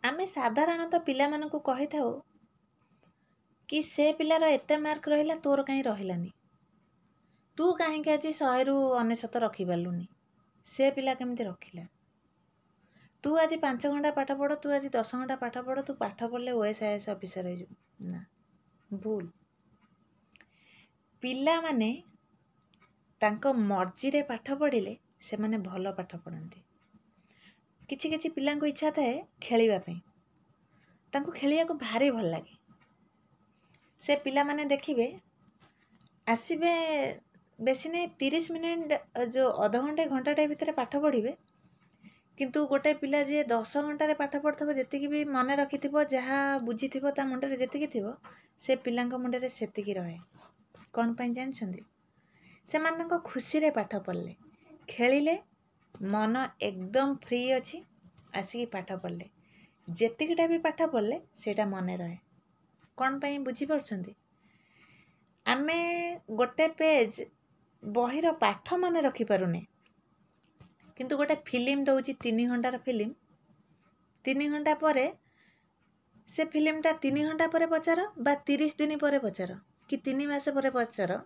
आमे साधारणतः पिलामानंकु कहिथाउ कि से पिलार एते मार्क रहिला तोर कहीं रहिलानी, तू कहीं आज 100 रु 99 रखी पार्लुनी, से पिला केमती रखिला। तू आज 5 घंटा पाठ पढ़, तू आज 10 घंटा पाठ पढ़, तू पाठ पढ़ले OAS ऑफिसर हो ना, भूल। पिला माने तांको मर्जी रे पाठ पढ़िले से माने भल पाठ पढ़ंती। किछि किछि पिला को इच्छा थाए खेलिबा पई, तांको खेलिया को भारी भल लागे। से पिला माने देखिबे आसीबे बेसी नहीं 30 मिनिट जो आधा घंटे घंटाटे भितर पाठ पढ़िबे, किंतु गोटे पिला जे 10 घंटे पाठ पढ़थबो, जेतिकी भी मन रखिथिबो, जहा बुझिथिबो ता मुंडरे जेतिकी थिबो, से पिलांको मुंडरे सेतिकी रहे। कोन पई जानछंदी? से माननको खुशी रे पाठ पढ़ले, खेलिले, मन एकदम फ्री अछि, आसिकी पाठ पढ़ले, जेतिकीटा भी पाठ पढ़ले सेटा मने रहे। कोन पई बुझी परछंदी? आमे गोटे पेज बहिर पाठ मन रखी पारुने, किंतु गोटे फिल्म दउची 3 घंटार फिल्म, 3 घंटा परे से फिल्मटा 3 घंटा परे पचार बा 30 दिन परे पचार कि 3 मास परे पचार,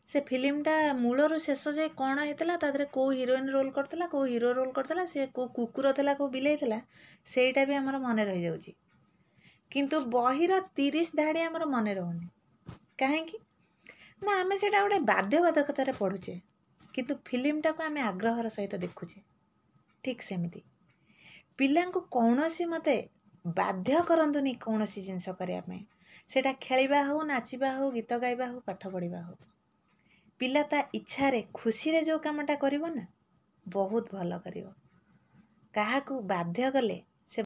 से फिल्मटा मूलरू शेष जाए कौन होता, तादरे को हिरोइन रोल करतला, को हिरो रोल करतला, से को कुकुर थला, को बिलाई थला, सेटा भी हमर मने रहि जाउची। किंतु बहिर 30 धाड़ी हमर मने रहउनी। काहेकि ना आमे सेटा गोटे बाध्यबाधकतार पढ़ुचे, किंतु फिल्मटा को आमे आग्रहर सहित देखुचे। ठीक सेमिति पिलांको कौनसी मते बाध्य करंतुनी कौनसी जिनस करिया पे, सेटा खेलिबा हो, नाचिबा हो, गीत गाइबा हो, पाठ पढ़िबा हो, पिला ता इच्छा रे खुशी रे जो कामटा करिवो ना, बहुत भल करिवो। काहाकू बाध्य कले